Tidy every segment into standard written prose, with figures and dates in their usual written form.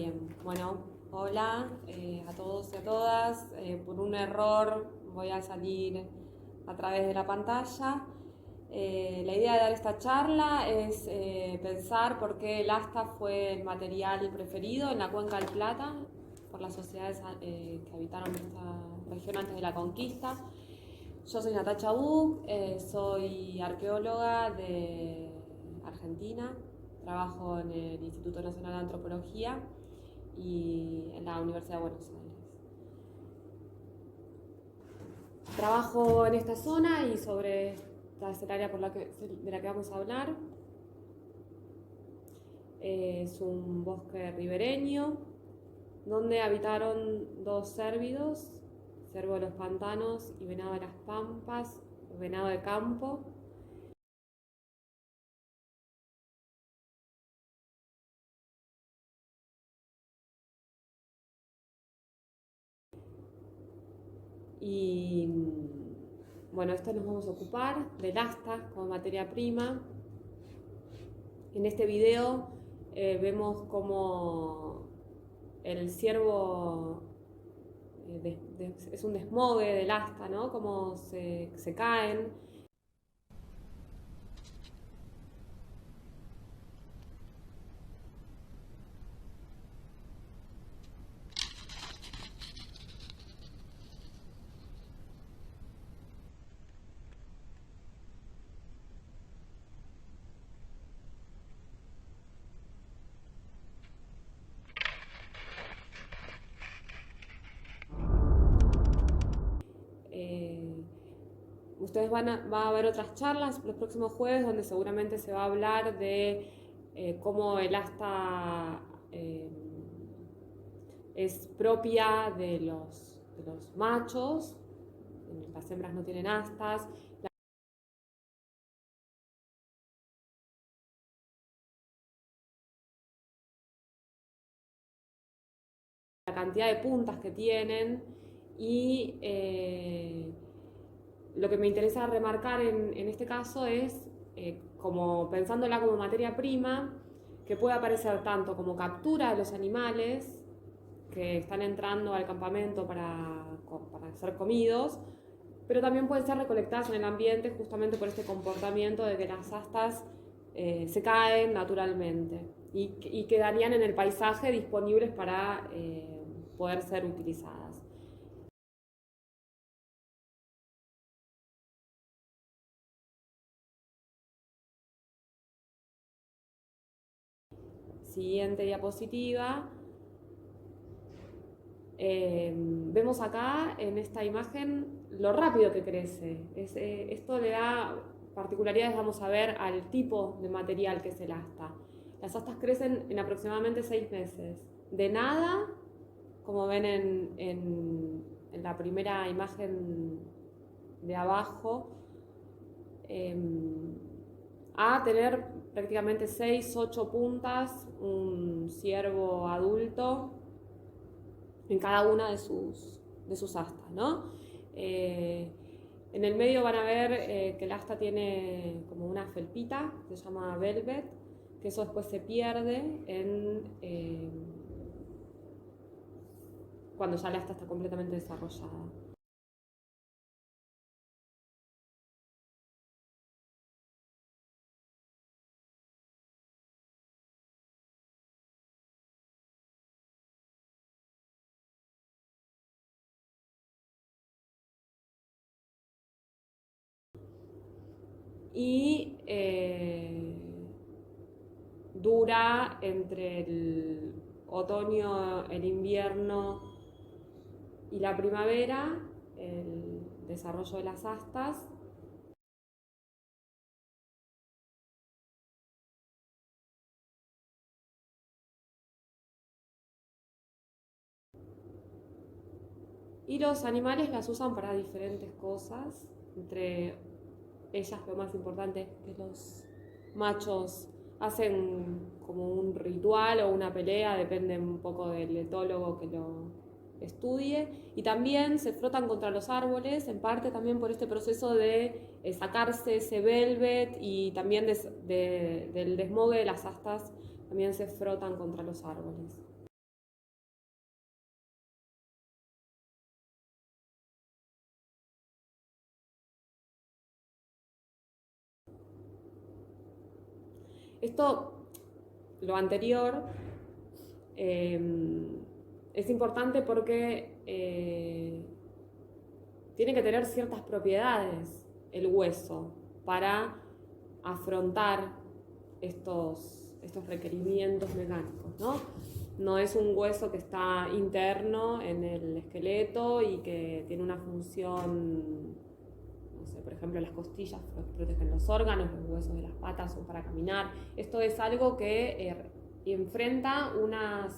Bien, bueno, hola a todos y a todas. Por un error voy a salir a través de la pantalla. La idea de dar esta charla es pensar por qué el asta fue el material preferido en la Cuenca del Plata por las sociedades que habitaron esta región antes de la conquista. Yo soy Natacha Buch, soy arqueóloga de Argentina, trabajo en el Instituto Nacional de Antropología y en la Universidad de Buenos Aires. Trabajo en esta zona y sobre esta es el área de la que vamos a hablar. Es un bosque ribereño donde habitaron dos cérvidos, ciervo de los pantanos y venado de las pampas, venado de campo. Y bueno, esto nos vamos a ocupar del asta como materia prima. En este video vemos cómo el ciervo es un desmogue del asta, ¿no? Cómo se caen. Ustedes va a haber otras charlas los próximos jueves donde seguramente se va a hablar de cómo el asta es propia de los machos, las hembras no tienen astas, la cantidad de puntas que tienen y lo que me interesa remarcar en este caso es, como pensándola como materia prima, que puede aparecer tanto como captura de los animales que están entrando al campamento para ser comidos, pero también pueden ser recolectadas en el ambiente justamente por este comportamiento de que las astas se caen naturalmente y quedarían en el paisaje disponibles para poder ser utilizadas. Siguiente diapositiva. Vemos acá en esta imagen lo rápido que crece. Esto le da particularidades, vamos a ver, al tipo de material que es el asta. Las astas crecen en aproximadamente 6 meses. De nada, como ven en la primera imagen de abajo, a tener prácticamente 6-8 puntas, un ciervo adulto en cada una de sus astas, ¿no? En el medio van a ver que el asta tiene como una felpita, que se llama velvet, que eso después se pierde cuando ya el asta está completamente desarrollada. Y dura entre el otoño, el invierno y la primavera, el desarrollo de las astas. Y los animales las usan para diferentes cosas, entre ellas lo más importante es que los machos hacen como un ritual o una pelea, depende un poco del etólogo que lo estudie, y también se frotan contra los árboles, en parte también por este proceso de sacarse ese velvet y también del desmogue de las astas, también se frotan contra los árboles. Esto, lo anterior, es importante porque tiene que tener ciertas propiedades el hueso para afrontar estos requerimientos mecánicos, ¿no? No es un hueso que está interno en el esqueleto y que tiene una función, no sé, por ejemplo, las costillas protegen los órganos, los huesos de las patas son para caminar. Esto es algo que enfrenta unos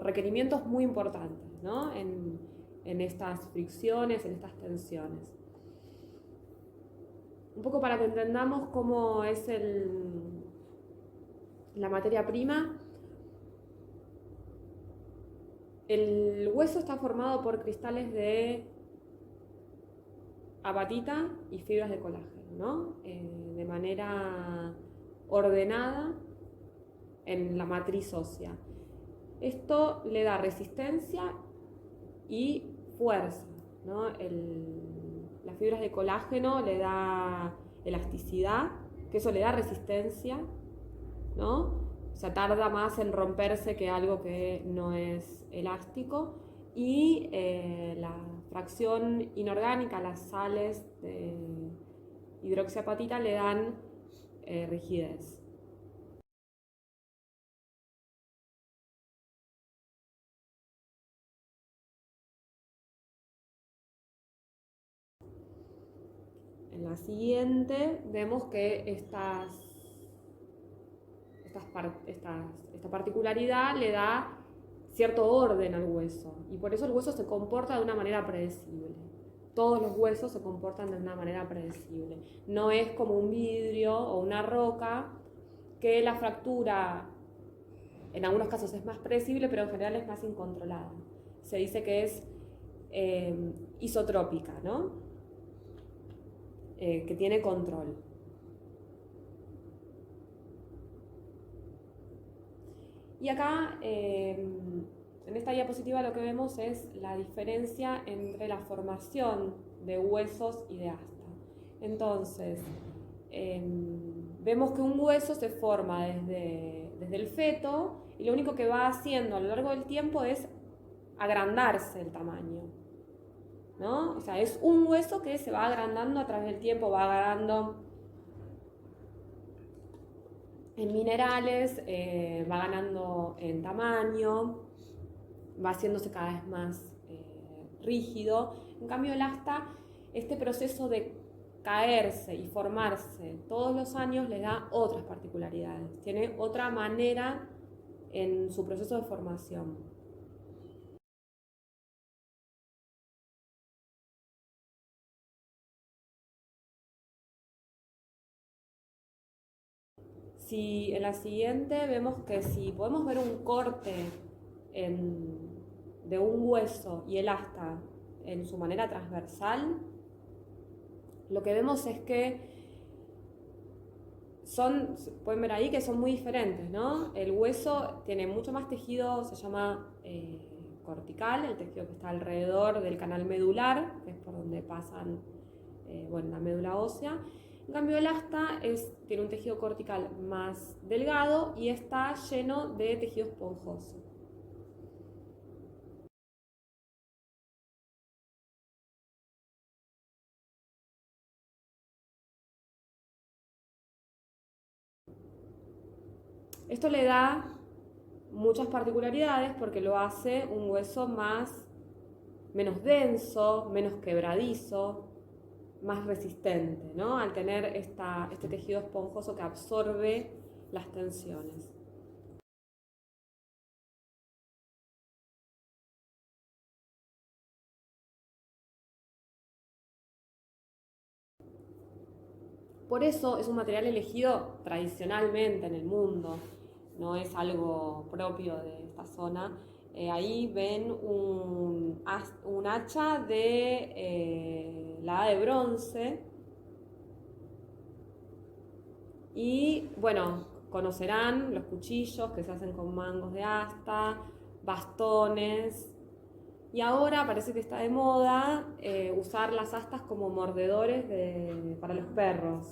requerimientos muy importantes, ¿no? En estas fricciones, en estas tensiones. Un poco para que entendamos cómo es la materia prima. El hueso está formado por cristales de apatita y fibras de colágeno, ¿no? De manera ordenada en la matriz ósea. Esto le da resistencia y fuerza, ¿no? Las fibras de colágeno le da elasticidad, que eso le da resistencia, ¿no? O sea, tarda más en romperse que algo que no es elástico. Y la fracción inorgánica, las sales de hidroxiapatita le dan rigidez. En la siguiente vemos que esta particularidad le da cierto orden al hueso y por eso el hueso se comporta de una manera predecible. Todos los huesos se comportan de una manera predecible. No es como un vidrio o una roca que la fractura en algunos casos es más predecible, pero en general es más incontrolada. Se dice que es isotrópica, ¿no? Que tiene control. Y acá, en esta diapositiva, lo que vemos es la diferencia entre la formación de huesos y de asta. Entonces, vemos que un hueso se forma desde el feto y lo único que va haciendo a lo largo del tiempo es agrandarse el tamaño, ¿no? O sea, es un hueso que se va agrandando a través del tiempo, va ganando en minerales, va ganando en tamaño, va haciéndose cada vez más rígido. En cambio, el asta, este proceso de caerse y formarse todos los años le da otras particularidades, tiene otra manera en su proceso de formación. Si en la siguiente vemos que si podemos ver un corte de un hueso y el asta en su manera transversal, lo que vemos es que pueden ver ahí que son muy diferentes, ¿no? El hueso tiene mucho más tejido, se llama cortical, el tejido que está alrededor del canal medular, que es por donde pasan la médula ósea. En cambio, el asta tiene un tejido cortical más delgado y está lleno de tejido esponjoso. Esto le da muchas particularidades porque lo hace un hueso menos denso, menos quebradizo, más resistente, ¿no? Al tener este tejido esponjoso que absorbe las tensiones. Por eso es un material elegido tradicionalmente en el mundo, no es algo propio de esta zona. Ahí ven un hacha de la edad de bronce y bueno, conocerán los cuchillos que se hacen con mangos de asta, bastones. Y ahora parece que está de moda usar las astas como mordedores para los perros.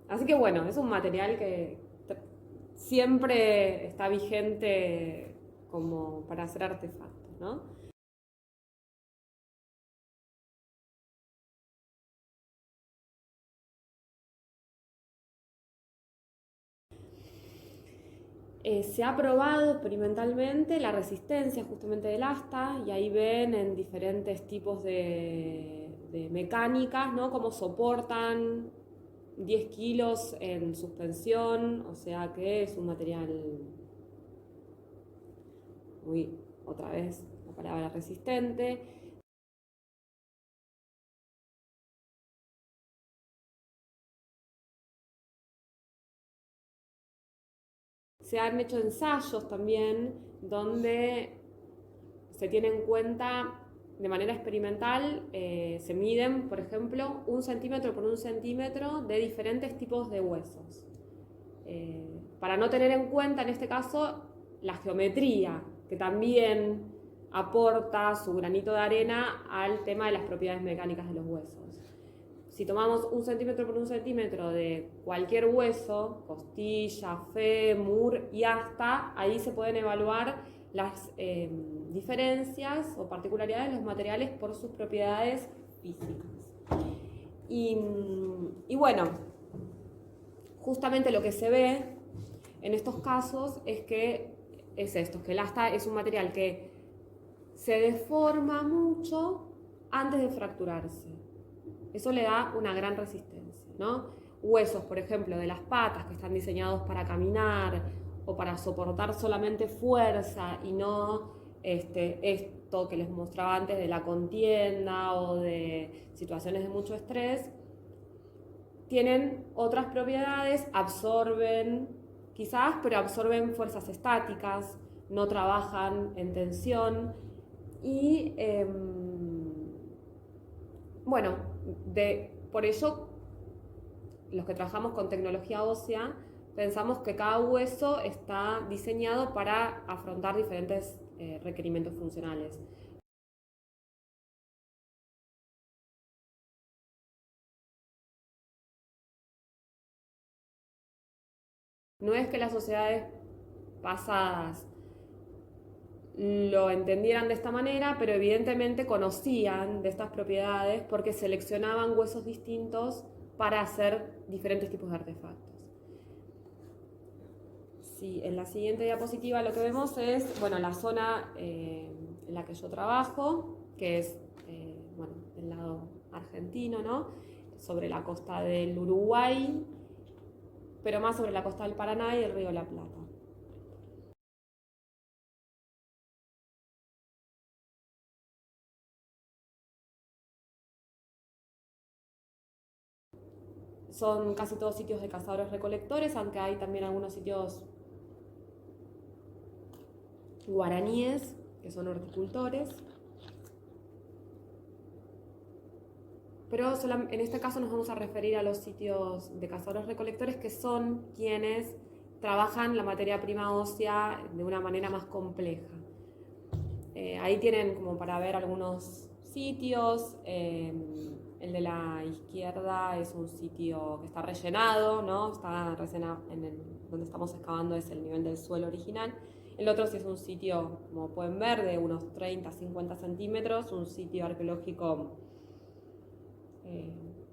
Así que bueno, es un material que siempre está vigente como para hacer artefactos, ¿no? Se ha probado experimentalmente la resistencia justamente del asta y ahí ven en diferentes tipos de mecánicas, ¿no? Cómo soportan 10 kilos en suspensión, o sea que es un material muy, otra vez, la palabra resistente. Se han hecho ensayos también donde se tiene en cuenta de manera experimental, se miden, por ejemplo, 1 centímetro por 1 centímetro de diferentes tipos de huesos. Para no tener en cuenta, en este caso, la geometría, que también aporta su granito de arena al tema de las propiedades mecánicas de los huesos. Si tomamos 1 centímetro por 1 centímetro de cualquier hueso, costilla, fémur y asta, ahí se pueden evaluar las diferencias o particularidades de los materiales por sus propiedades físicas. Y bueno, justamente lo que se ve en estos casos es que es esto, que el asta es un material que se deforma mucho antes de fracturarse. Eso le da una gran resistencia, ¿no? Huesos, por ejemplo, de las patas que están diseñados para caminar o para soportar solamente fuerza y no esto que les mostraba antes de la contienda o de situaciones de mucho estrés, tienen otras propiedades, absorben quizás, pero absorben fuerzas estáticas, no trabajan en tensión y bueno, por eso los que trabajamos con tecnología ósea pensamos que cada hueso está diseñado para afrontar diferentes requerimientos funcionales. No es que las sociedades pasadas lo entendieran de esta manera, pero evidentemente conocían de estas propiedades porque seleccionaban huesos distintos para hacer diferentes tipos de artefactos. Sí, en la siguiente diapositiva lo que vemos es, bueno, la zona en la que yo trabajo, que es, bueno, el lado argentino, ¿no? Sobre la costa del Uruguay, pero más sobre la costa del Paraná y el río La Plata. Son casi todos sitios de cazadores recolectores, aunque hay también algunos sitios guaraníes, que son horticultores. Pero en este caso nos vamos a referir a los sitios de cazadores recolectores, que son quienes trabajan la materia prima ósea de una manera más compleja. Ahí tienen como para ver algunos sitios. El de la izquierda es un sitio que está rellenado, ¿no? Está rellenado donde estamos excavando es el nivel del suelo original. El otro sí es un sitio, como pueden ver, de unos 30-50 centímetros, un sitio arqueológico.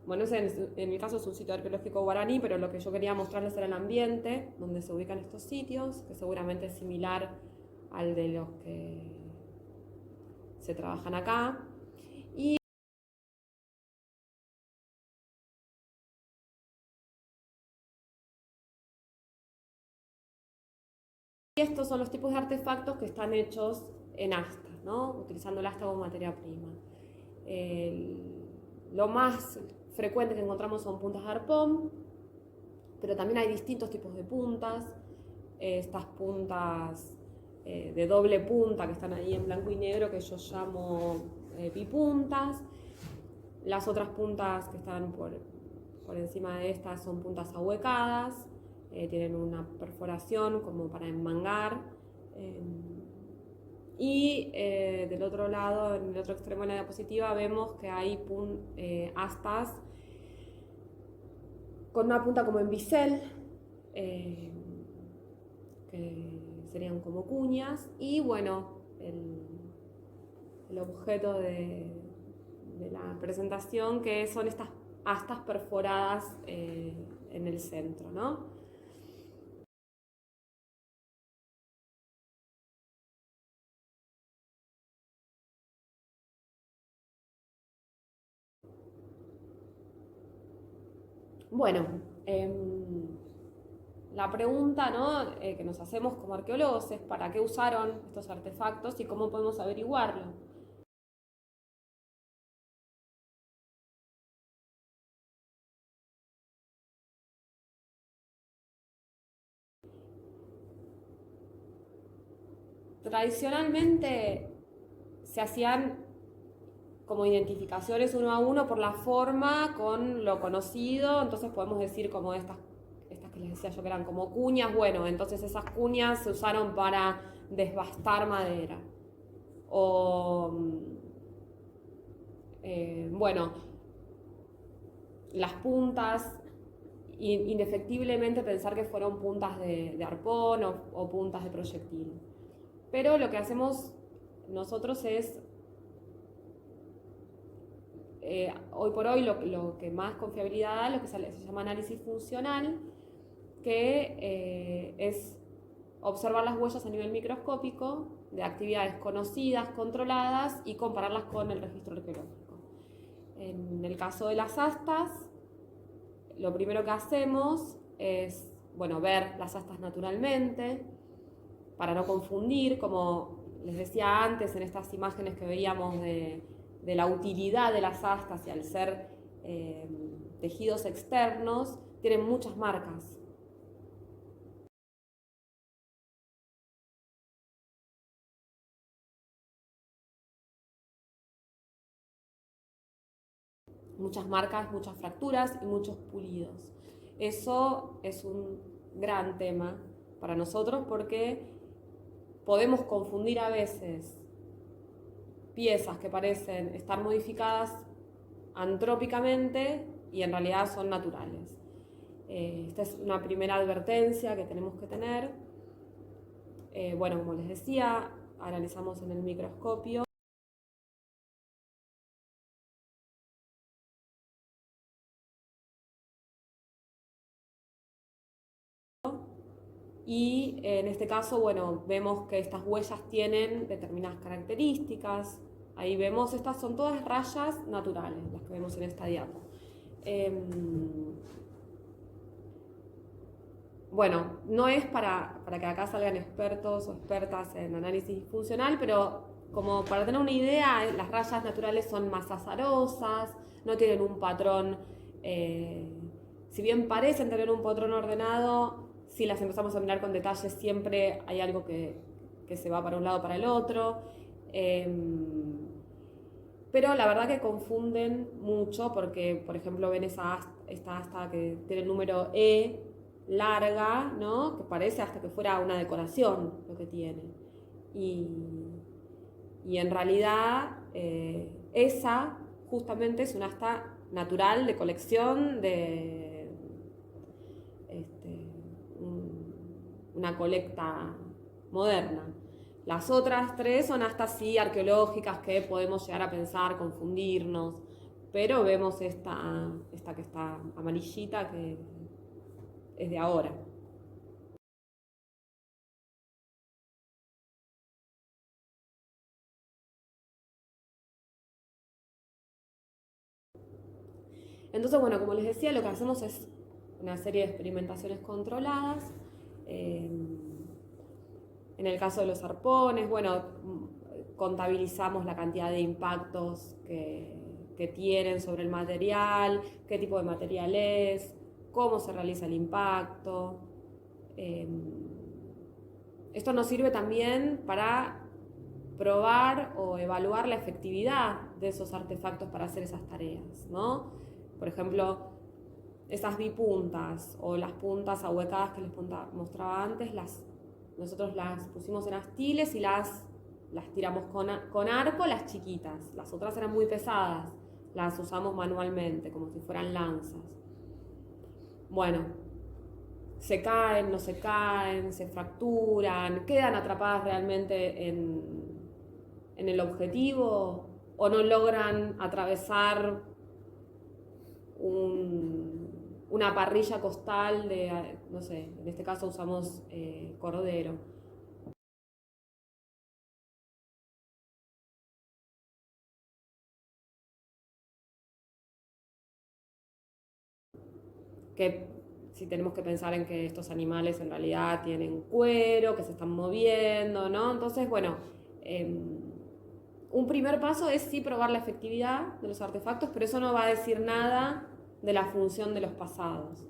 Bueno, en mi caso es un sitio arqueológico guaraní, pero lo que yo quería mostrarles era el ambiente donde se ubican estos sitios, que seguramente es similar al de los que se trabajan acá. Y estos son los tipos de artefactos que están hechos en asta, ¿no? Utilizando el asta como materia prima. Lo más frecuente que encontramos son puntas de arpón, pero también hay distintos tipos de puntas. Estas puntas de doble punta que están ahí en blanco y negro, que yo llamo bipuntas. Las otras puntas que están por encima de estas son puntas ahuecadas, tienen una perforación como para enmangar. Y del otro lado, en el otro extremo de la diapositiva, vemos que hay astas con una punta como en bisel, que serían como cuñas, y bueno, el objeto de la presentación, que son estas astas perforadas en el centro, ¿no? Bueno, la pregunta, ¿no?, que nos hacemos como arqueólogos es ¿para qué usaron estos artefactos y cómo podemos averiguarlo? Tradicionalmente se hacían como identificaciones uno a uno por la forma con lo conocido, entonces podemos decir como estas que les decía yo que eran como cuñas, bueno, entonces esas cuñas se usaron para desbastar madera. O, bueno, las puntas, indefectiblemente pensar que fueron puntas de arpón o puntas de proyectil. Pero lo que hacemos nosotros es, hoy por hoy, lo que más confiabilidad da, lo que se llama análisis funcional, que es observar las huellas a nivel microscópico de actividades conocidas, controladas, y compararlas con el registro arqueológico. En el caso de las astas, lo primero que hacemos es, bueno, ver las astas naturalmente, para no confundir, como les decía antes en estas imágenes que veíamos de la utilidad de las astas, y al ser tejidos externos, tienen muchas marcas. Muchas marcas, muchas fracturas y muchos pulidos. Eso es un gran tema para nosotros porque podemos confundir a veces piezas que parecen estar modificadas antrópicamente y en realidad son naturales. Esta es una primera advertencia que tenemos que tener. Bueno, como les decía, analizamos en el microscopio. Y en este caso, bueno, vemos que estas huellas tienen determinadas características. Ahí vemos, estas son todas rayas naturales, las que vemos en esta diapo. Bueno, no es para que acá salgan expertos o expertas en análisis funcional, pero como para tener una idea, las rayas naturales son más azarosas, no tienen un patrón, si bien parecen tener un patrón ordenado, si las empezamos a mirar con detalle siempre hay algo que se va para un lado o para el otro. Pero la verdad que confunden mucho porque, por ejemplo, ven esta asta que tiene el número E larga, ¿no?, que parece hasta que fuera una decoración lo que tiene. Y en realidad esa justamente es una asta natural de colección de una colecta moderna. Las otras tres son astas sí arqueológicas que podemos llegar a pensar, confundirnos, pero vemos esta que está amarillita que es de ahora. Entonces, bueno, como les decía, lo que hacemos es una serie de experimentaciones controladas. En el caso de los arpones, bueno, contabilizamos la cantidad de impactos que tienen sobre el material, qué tipo de material es, cómo se realiza el impacto. Esto nos sirve también para probar o evaluar la efectividad de esos artefactos para hacer esas tareas, ¿no? Por ejemplo, esas bipuntas o las puntas ahuecadas que les mostraba antes, nosotros las pusimos en astiles y las tiramos con arco, las chiquitas. Las otras eran muy pesadas, las usamos manualmente, como si fueran lanzas. bueno, se caen, no se caen, se fracturan, quedan atrapadas realmente en el objetivo o no logran atravesar una parrilla costal de, no sé, en este caso usamos cordero. Que si tenemos que pensar en que estos animales en realidad tienen cuero, que se están moviendo, ¿no? Entonces, bueno, un primer paso es sí probar la efectividad de los artefactos, pero eso no va a decir nada de la función de los pasados.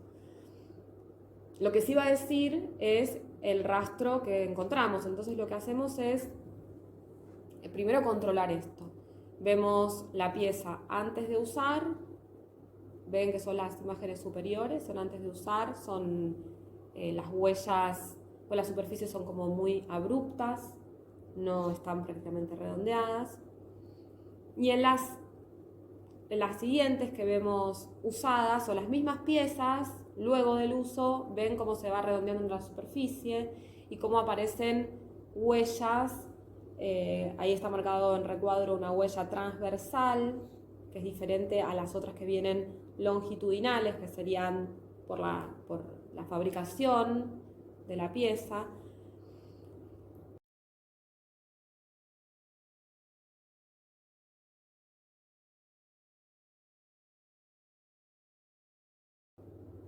Lo que sí va a decir es el rastro que encontramos. Entonces lo que hacemos es primero controlar esto. Vemos la pieza antes de usar, ven que son las imágenes superiores, son antes de usar, son las huellas o las superficies son como muy abruptas, no están prácticamente redondeadas. Y en las siguientes que vemos usadas o las mismas piezas, luego del uso, ven cómo se va redondeando la superficie y cómo aparecen huellas. Ahí está marcado en recuadro una huella transversal, que es diferente a las otras que vienen longitudinales, que serían por la fabricación de la pieza.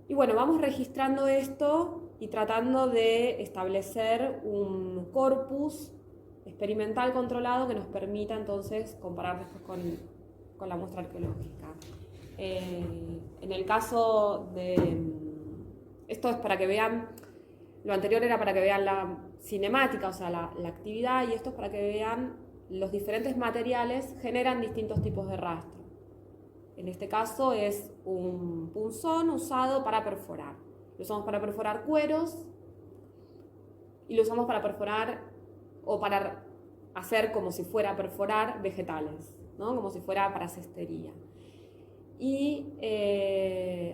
Y bueno, vamos registrando esto y tratando de establecer un corpus experimental controlado que nos permita entonces comparar después con la muestra arqueológica. En el caso de... Esto es para que vean, lo anterior era para que vean la cinemática, o sea, la actividad, y esto es para que vean los diferentes materiales generan distintos tipos de rastro. En este caso es un punzón usado para perforar. Lo usamos para perforar cueros y lo usamos para perforar o para hacer como si fuera a perforar vegetales, ¿no? Como si fuera para cestería. Y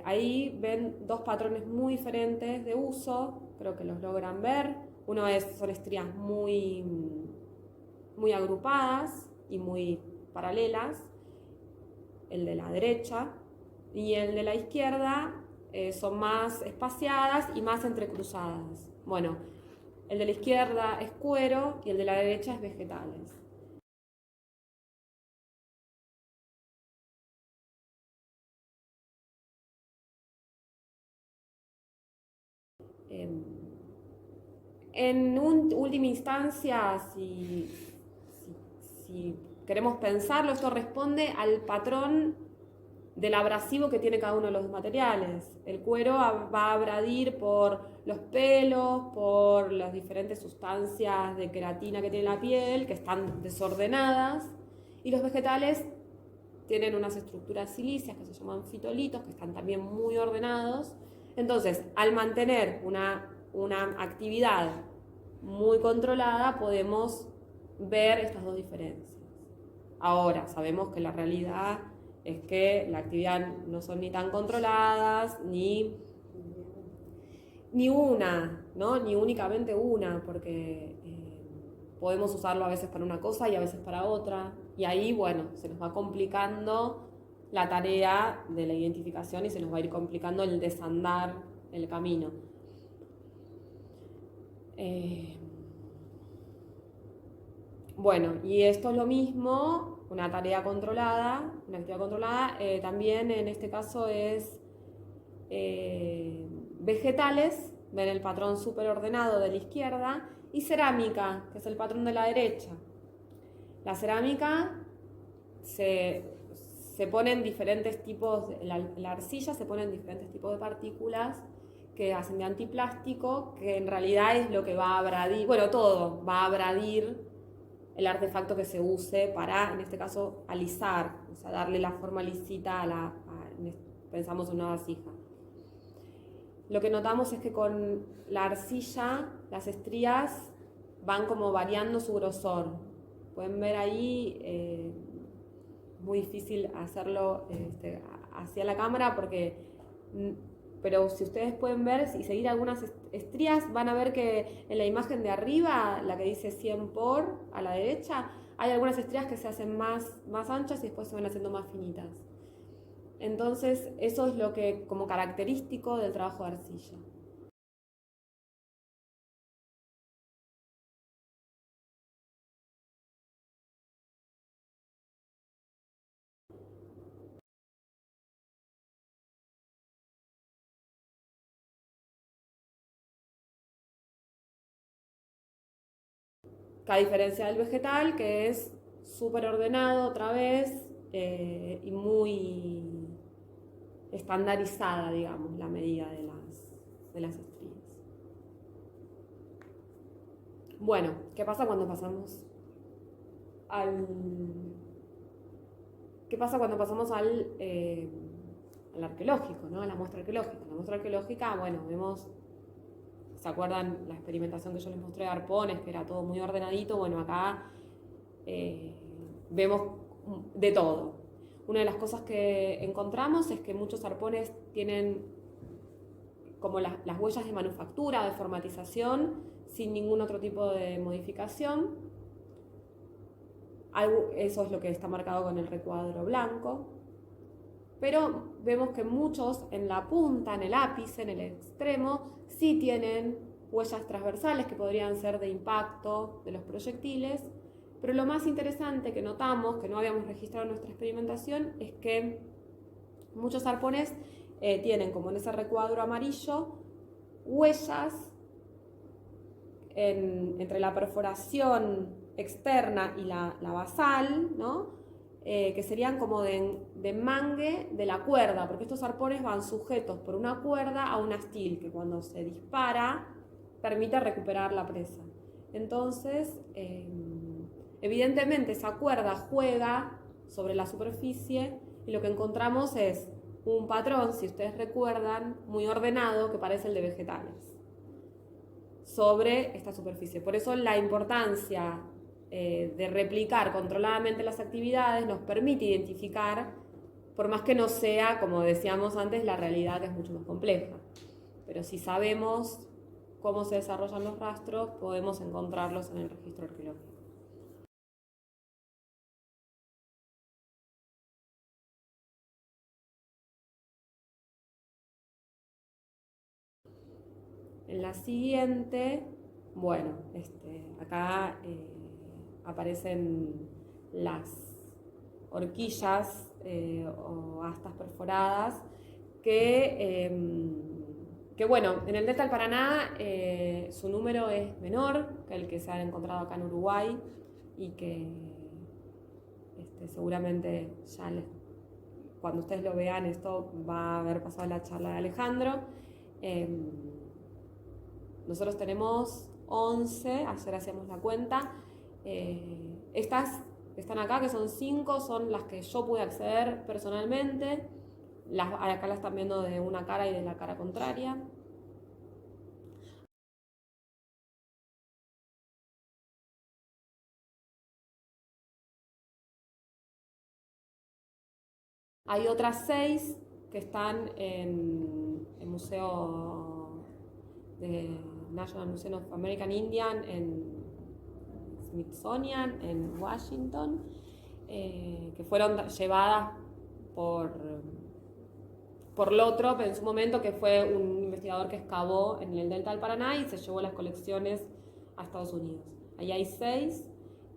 ahí ven dos patrones muy diferentes de uso, creo que los logran ver. Uno son estrías muy agrupadas y muy paralelas, el de la derecha, y el de la izquierda son más espaciadas y más entrecruzadas. Bueno, el de la izquierda es cuero y el de la derecha es vegetales. En última instancia, si queremos pensarlo, esto responde al patrón del abrasivo que tiene cada uno de los materiales. El cuero va a abradir por los pelos, por las diferentes sustancias de queratina que tiene la piel, que están desordenadas, y los vegetales tienen unas estructuras silíceas que se llaman fitolitos, que están también muy ordenados. Entonces, al mantener una actividad muy controlada, podemos ver estas dos diferencias. Ahora, sabemos que la realidad es que la actividad no son ni tan controladas, ni una, ¿no? Ni únicamente una, porque podemos usarlo a veces para una cosa y a veces para otra. Y ahí, bueno, se nos va complicando la tarea de la identificación y se nos va a ir complicando el desandar el camino. Bueno, y esto es lo mismo, una tarea controlada, una actividad controlada, también en este caso es vegetales, ven el patrón súper ordenado de la izquierda, y cerámica, que es el patrón de la derecha. La cerámica se ponen diferentes tipos, la arcilla se ponen diferentes tipos de partículas que hacen de antiplástico, que en realidad es lo que va a abradir, bueno, todo va a abradir el artefacto que se use para, en este caso, alisar, o sea, darle la forma lisita pensamos en una vasija. Lo que notamos es que con la arcilla las estrías van como variando su grosor. Pueden ver ahí, muy difícil hacia la cámara porque pero si ustedes pueden ver y seguir algunas estrías, van a ver que en la imagen de arriba, la que dice 100 por, a la derecha, hay algunas estrías que se hacen más anchas y después se van haciendo más finitas. Entonces, eso es lo que como característico del trabajo de arcilla. Que a diferencia del vegetal, que es súper ordenado otra vez y muy estandarizada, digamos, la medida de las estrías. Bueno, ¿qué pasa cuando pasamos al... ¿Qué pasa cuando pasamos al arqueológico, ¿no? A la muestra arqueológica. En la muestra arqueológica, bueno, vemos, ¿se acuerdan la experimentación que yo les mostré de arpones, que era todo muy ordenadito? Bueno, acá vemos de todo. Una de las cosas que encontramos es que muchos arpones tienen como las huellas de manufactura, de formatización, sin ningún otro tipo de modificación. Eso es lo que está marcado con el recuadro blanco. Pero vemos que muchos en la punta, en el ápice, en el extremo, sí tienen huellas transversales que podrían ser de impacto de los proyectiles. Pero lo más interesante que notamos, que no habíamos registrado en nuestra experimentación, es que muchos arpones tienen, como en ese recuadro amarillo, huellas entre la perforación externa y la basal, ¿no? Que serían como de mangue de la cuerda, porque estos arpones van sujetos por una cuerda a un astil, que cuando se dispara permite recuperar la presa. Entonces, evidentemente esa cuerda juega sobre la superficie y lo que encontramos es un patrón, si ustedes recuerdan, muy ordenado que parece el de vegetales sobre esta superficie. Por eso la importancia de replicar controladamente las actividades nos permite identificar, por más que no sea, como decíamos antes, la realidad, que es mucho más compleja. Pero si sabemos cómo se desarrollan los rastros, podemos encontrarlos en el registro arqueológico. En la siguiente, bueno, acá aparecen las horquillas o astas perforadas que bueno, en el delta del Paraná su número es menor que el que se han encontrado acá en Uruguay y que seguramente ya cuando ustedes lo vean esto va a haber pasado la charla de Alejandro. Nosotros tenemos 11, ayer hacíamos la cuenta. Estas que están acá, que son 5, son las que yo pude acceder personalmente. Acá las están viendo de una cara y de la cara contraria. Hay otras 6 que están en el Museo de National Museum of American Indian, en Smithsonian, en Washington, que fueron llevadas por Lothrop en su momento, que fue un investigador que excavó en el delta del Paraná y se llevó las colecciones a Estados Unidos. Ahí hay 6,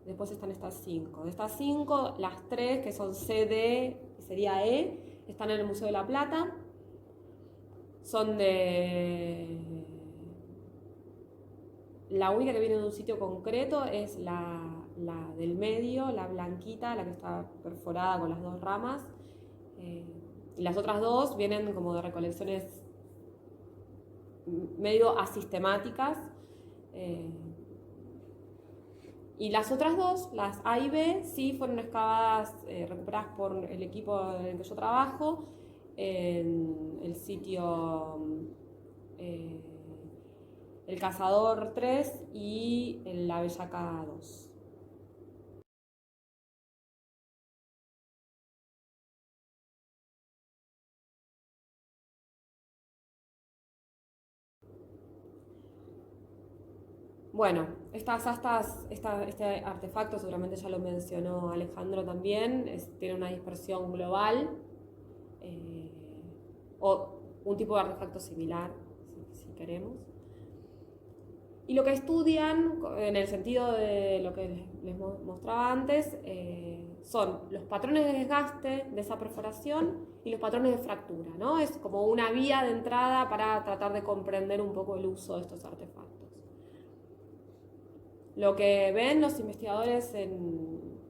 después están estas 5. De estas 5, las 3 que son CD y sería E, están en el Museo de la Plata. Son de... La única que viene de un sitio concreto es la del medio, la blanquita, la que está perforada con las 2 ramas. Y las otras 2 vienen como de recolecciones medio asistemáticas. Y las otras 2, las A y B, sí fueron excavadas, recuperadas por el equipo en el que yo trabajo, en el sitio El Cazador 3 y La Bellaca 2. Bueno, este artefacto seguramente ya lo mencionó Alejandro también, tiene una dispersión global, eh, o un tipo de artefacto similar, si queremos. Y lo que estudian, en el sentido de lo que les mostraba antes, son los patrones de desgaste de esa perforación y los patrones de fractura, ¿no? Es como una vía de entrada para tratar de comprender un poco el uso de estos artefactos. Lo que ven los investigadores en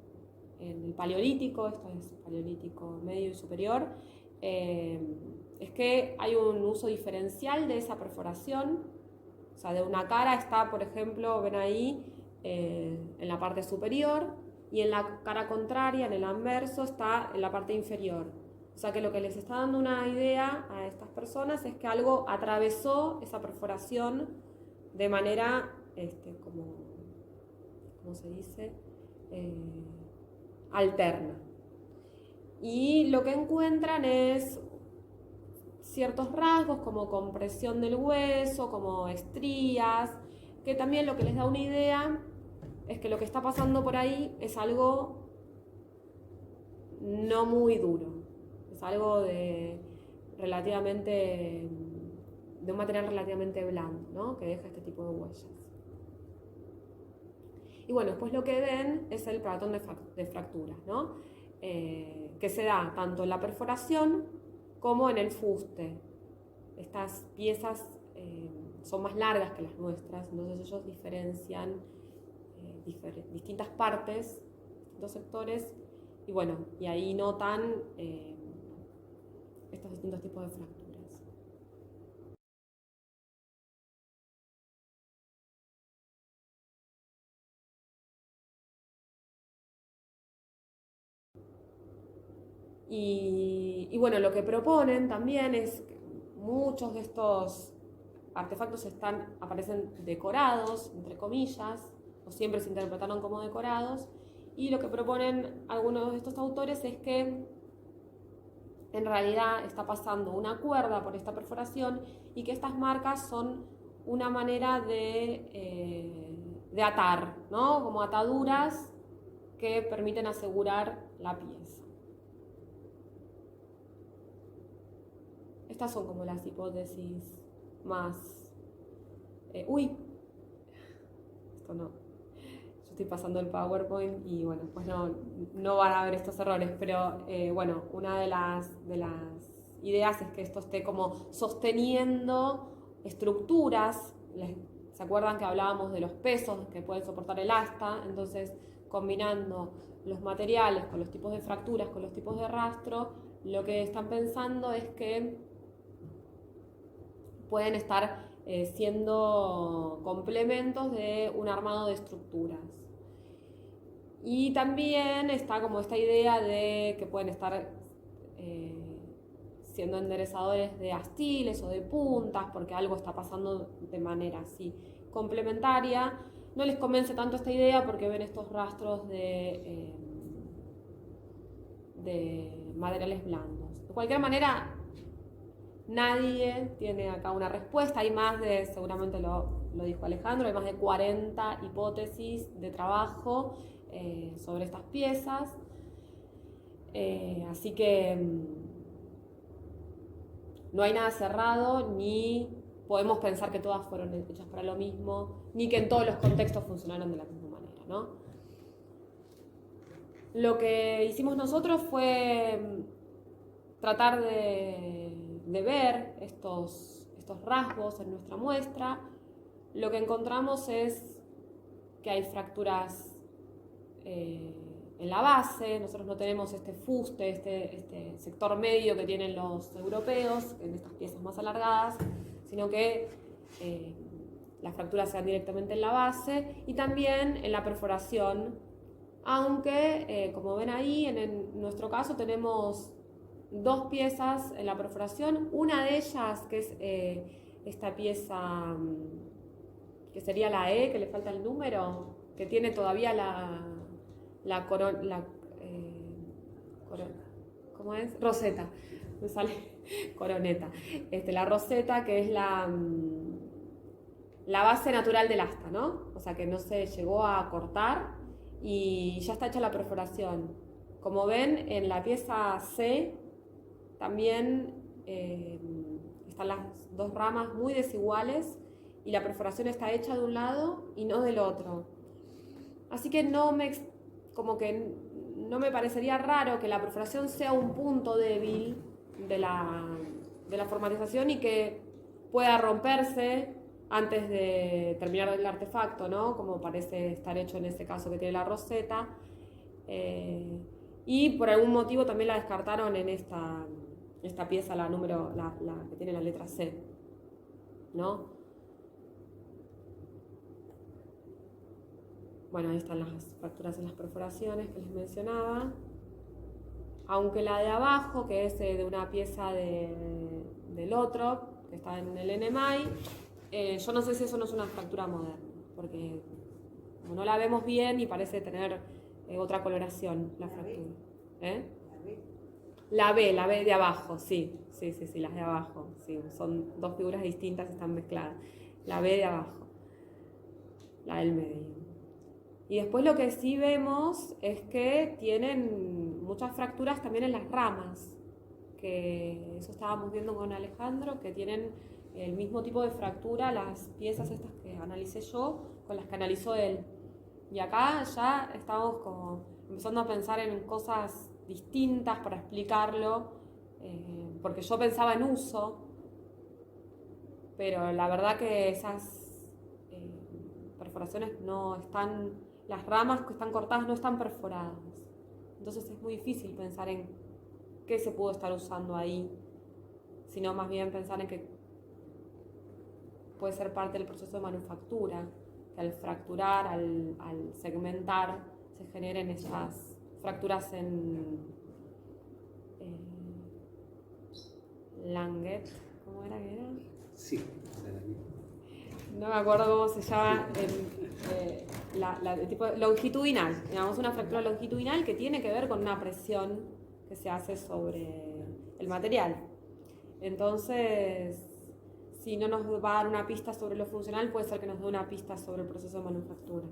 el paleolítico, esto es paleolítico medio y superior, es que hay un uso diferencial de esa perforación. O sea, de una cara está, por ejemplo, ven ahí, en la parte superior, y en la cara contraria, en el anverso, está en la parte inferior. O sea que lo que les está dando una idea a estas personas es que algo atravesó esa perforación de manera, ¿cómo se dice? Alterna. Y lo que encuentran es ciertos rasgos como compresión del hueso, como estrías, que también lo que les da una idea es que lo que está pasando por ahí es algo no muy duro, es algo de un material relativamente blando, ¿no? Que deja este tipo de huellas. Y bueno, después lo que ven es el patrón de fracturas, ¿no? Que se da tanto en la perforación como en el fuste. Estas piezas son más largas que las nuestras, entonces ellos diferencian distintas partes, distintos sectores, y bueno, y ahí notan estos distintos tipos de fracturas. Y bueno, lo que proponen también es que muchos de estos artefactos aparecen decorados, entre comillas, o siempre se interpretaron como decorados, y lo que proponen algunos de estos autores es que en realidad está pasando una cuerda por esta perforación y que estas marcas son una manera de atar, ¿no? Como ataduras que permiten asegurar la pieza. Estas son como las hipótesis más... uy, esto no. Yo estoy pasando el PowerPoint y bueno, pues no van a ver estos errores, pero bueno, una de las ideas es que esto esté como sosteniendo estructuras. ¿Se acuerdan que hablábamos de los pesos que pueden soportar el asta? Entonces, combinando los materiales con los tipos de fracturas, con los tipos de rastro, lo que están pensando es que pueden estar siendo complementos de un armado de estructuras. Y también está como esta idea de que pueden estar siendo enderezadores de astiles o de puntas, porque algo está pasando de manera así complementaria. No les convence tanto esta idea porque ven estos rastros de materiales blandos. De cualquier manera, nadie tiene acá una respuesta. Hay más de, seguramente lo dijo Alejandro, hay más de 40 hipótesis de trabajo sobre estas piezas. Así que no hay nada cerrado, ni podemos pensar que todas fueron hechas para lo mismo, ni que en todos los contextos funcionaron de la misma manera, ¿no? Lo que hicimos nosotros fue tratar de ver estos rasgos en nuestra muestra. Lo que encontramos es que hay fracturas en la base. Nosotros no tenemos este fuste, este sector medio que tienen los europeos en estas piezas más alargadas, sino que las fracturas se dan directamente en la base y también en la perforación, aunque como ven ahí, en nuestro caso tenemos dos piezas en la perforación. Una de ellas, que es esta pieza que sería la E, que le falta el número, que tiene todavía ¿cómo es? Roseta, me sale coroneta. La roseta, que es la base natural del asta, ¿no? O sea que no se llegó a cortar y ya está hecha la perforación. Como ven, en la pieza C también están las dos ramas muy desiguales y la perforación está hecha de un lado y no del otro. Así que como que no me parecería raro que la perforación sea un punto débil de la formalización y que pueda romperse antes de terminar el artefacto, ¿no? Como parece estar hecho en este caso que tiene la roseta. Y por algún motivo también la descartaron en esta pieza, la que tiene la letra C, ¿no? Bueno, ahí están las fracturas en las perforaciones que les mencionaba. Aunque la de abajo, que es de una pieza del otro, que está en el NMI, yo no sé si eso no es una fractura moderna, porque como no la vemos bien y parece tener otra coloración la fractura. La B de abajo, sí, las de abajo, sí, son dos figuras distintas, están mezcladas. La B de abajo, la del medio. Y después lo que sí vemos es que tienen muchas fracturas también en las ramas, que eso estábamos viendo con Alejandro, que tienen el mismo tipo de fractura las piezas estas que analicé yo con las que analizó él. Y acá ya estamos como empezando a pensar en cosas distintas para explicarlo, porque yo pensaba en uso, pero la verdad que esas perforaciones no están, las ramas que están cortadas no están perforadas. Entonces es muy difícil pensar en qué se pudo estar usando ahí, sino más bien pensar en que puede ser parte del proceso de manufactura, que al fracturar, al segmentar, se generen esas fracturas en Langet, ¿cómo era que era? Sí, No me acuerdo cómo se llama, el tipo longitudinal, digamos, una fractura longitudinal que tiene que ver con una presión que se hace sobre el material. Entonces, si no nos va a dar una pista sobre lo funcional, puede ser que nos dé una pista sobre el proceso de manufactura.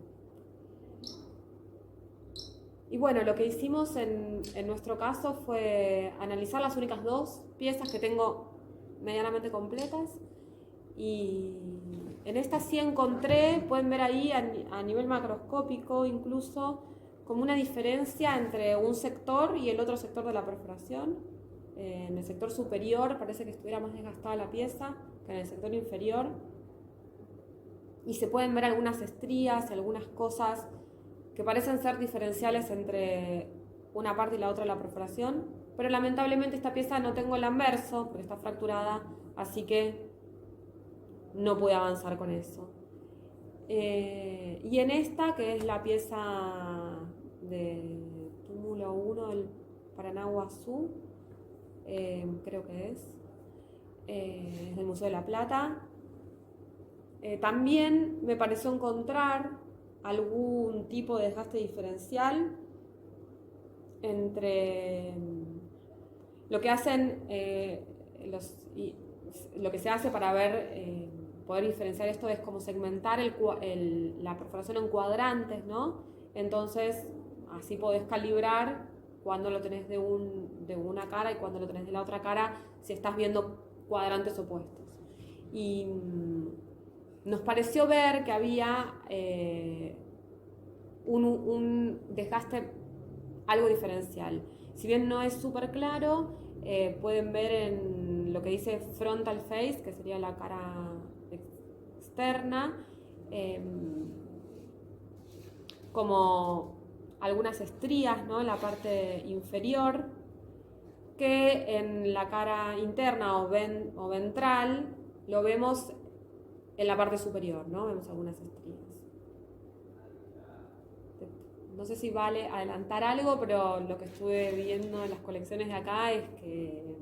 Y bueno, lo que hicimos en nuestro caso fue analizar las únicas dos piezas que tengo medianamente completas. Y en esta sí encontré, pueden ver ahí a nivel macroscópico incluso, como una diferencia entre un sector y el otro sector de la perforación. En el sector superior parece que estuviera más desgastada la pieza que en el sector inferior. Y se pueden ver algunas estrías, algunas cosas que parecen ser diferenciales entre una parte y la otra de la perforación. Pero lamentablemente esta pieza no tengo el anverso, porque está fracturada, así que no pude avanzar con eso. Y en esta, que es la pieza de túmulo 1 del Paranaguazú, creo que es del Museo de la Plata, también me pareció encontrar algún tipo de desgaste diferencial entre lo que hacen lo que se hace para poder diferenciar esto es como segmentar la perforación en cuadrantes, ¿no? Entonces, así podés calibrar cuando lo tenés de una cara y cuando lo tenés de la otra cara, si estás viendo cuadrantes opuestos. Y nos pareció ver que había un desgaste algo diferencial. Si bien no es súper claro, pueden ver en lo que dice frontal face, que sería la cara externa, como algunas estrías, ¿no?, en la parte inferior, que en la cara interna o ventral lo vemos en la parte superior, ¿no? Vemos algunas estrías. No sé si vale adelantar algo, pero lo que estuve viendo en las colecciones de acá es que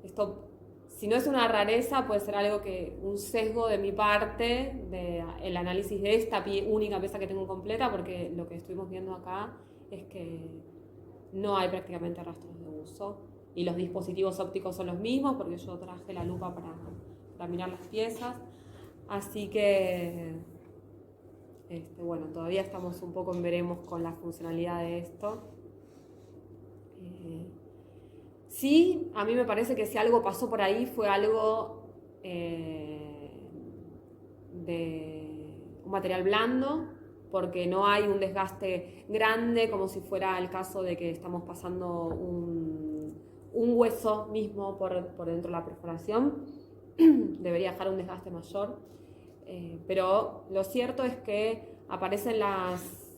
esto, si no es una rareza, puede ser algo un sesgo de mi parte, el análisis de esta única pieza que tengo completa, porque lo que estuvimos viendo acá es que no hay prácticamente rastros de uso y los dispositivos ópticos son los mismos, porque yo traje la lupa para mirar las piezas, así que bueno, todavía estamos un poco en veremos con la funcionalidad de esto. Sí, a mí me parece que si algo pasó por ahí fue algo de un material blando, porque no hay un desgaste grande como si fuera el caso de que estamos pasando un hueso mismo por dentro de la perforación. Debería dejar un desgaste mayor, pero lo cierto es que aparecen las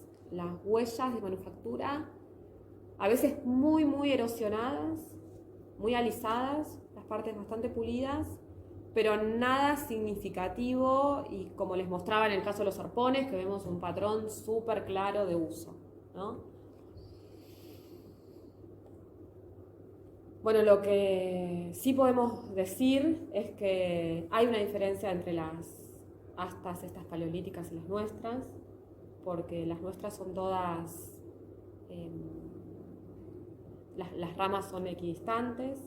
huellas de manufactura, a veces muy muy erosionadas, muy alisadas, las partes bastante pulidas, pero nada significativo, y como les mostraba en el caso de los arpones, que vemos un patrón súper claro de uso, ¿no? Bueno, lo que sí podemos decir es que hay una diferencia entre las astas estas paleolíticas y las nuestras, porque las nuestras son todas, las ramas son equidistantes,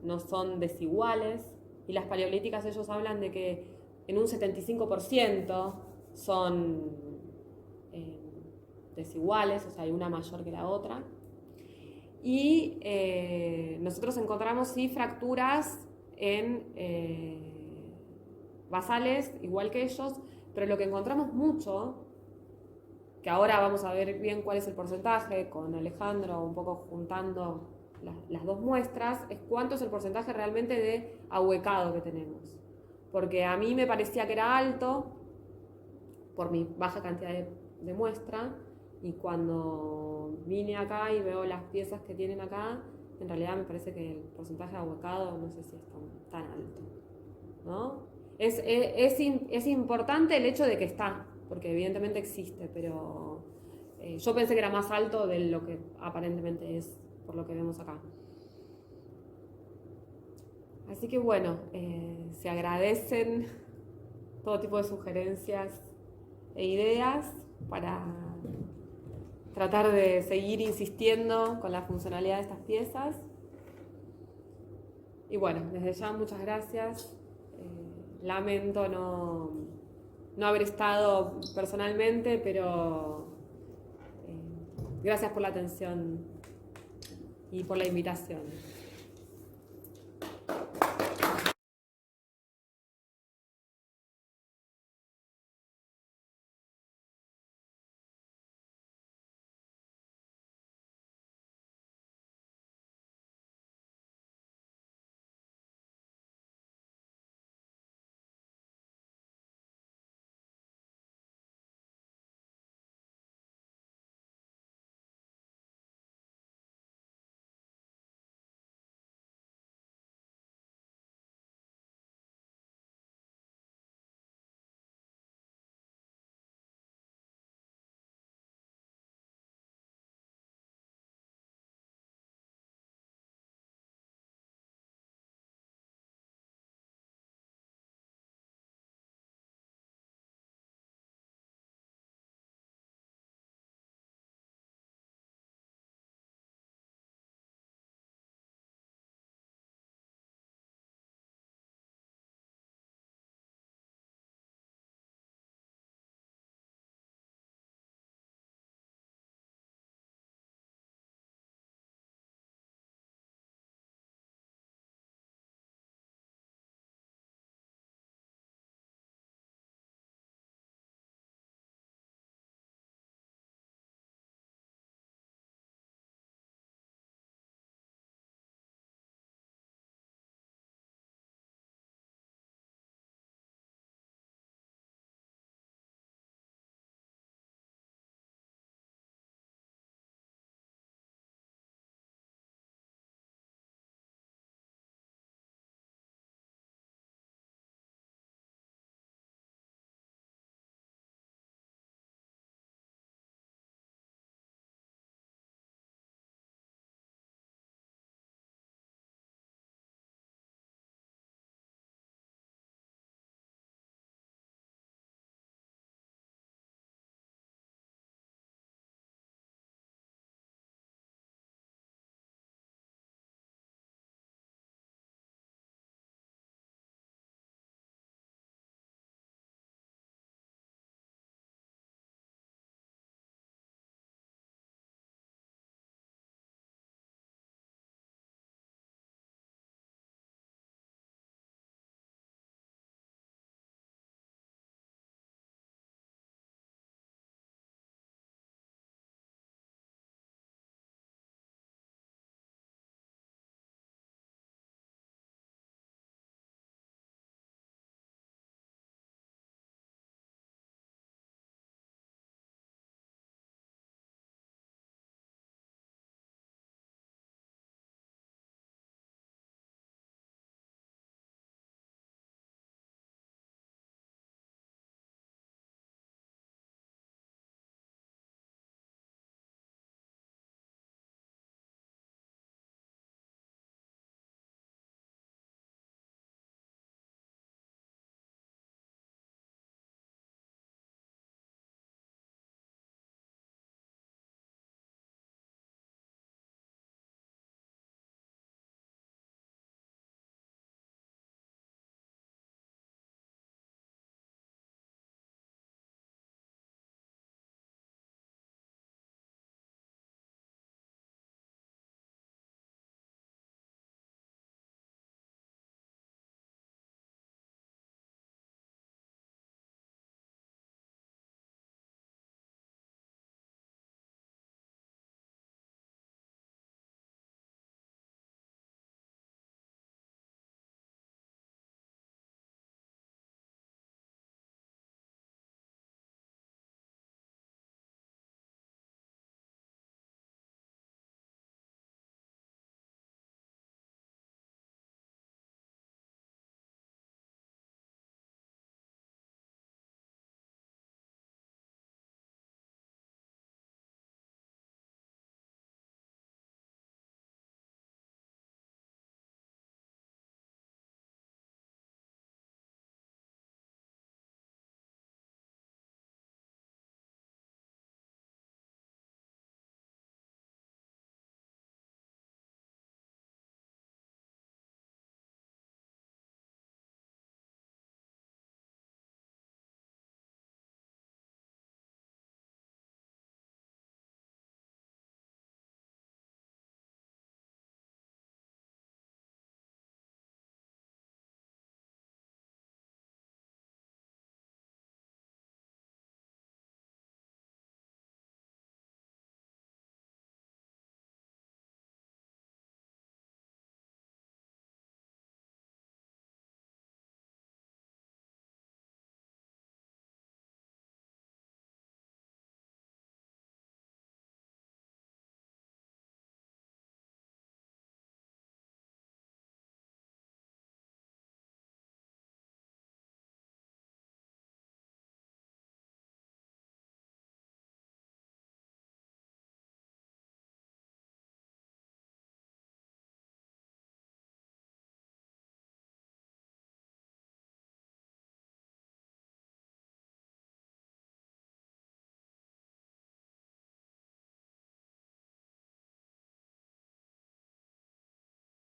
no son desiguales, y las paleolíticas ellos hablan de que en un 75% son desiguales, o sea, hay una mayor que la otra. Y nosotros encontramos sí fracturas en basales, igual que ellos, pero lo que encontramos mucho, que ahora vamos a ver bien cuál es el porcentaje con Alejandro, un poco juntando las dos muestras, es cuánto es el porcentaje realmente de ahuecado que tenemos. Porque a mí me parecía que era alto por mi baja cantidad de muestra, y cuando vine acá y veo las piezas que tienen acá, en realidad me parece que el porcentaje de ahuecado no sé si es tan alto, ¿no? Es importante el hecho de que está, porque evidentemente existe, pero yo pensé que era más alto de lo que aparentemente es, por lo que vemos acá. Así que bueno, se agradecen todo tipo de sugerencias e ideas para tratar de seguir insistiendo con la funcionalidad de estas piezas. Y bueno, desde ya muchas gracias. Lamento no haber estado personalmente, pero gracias por la atención y por la invitación.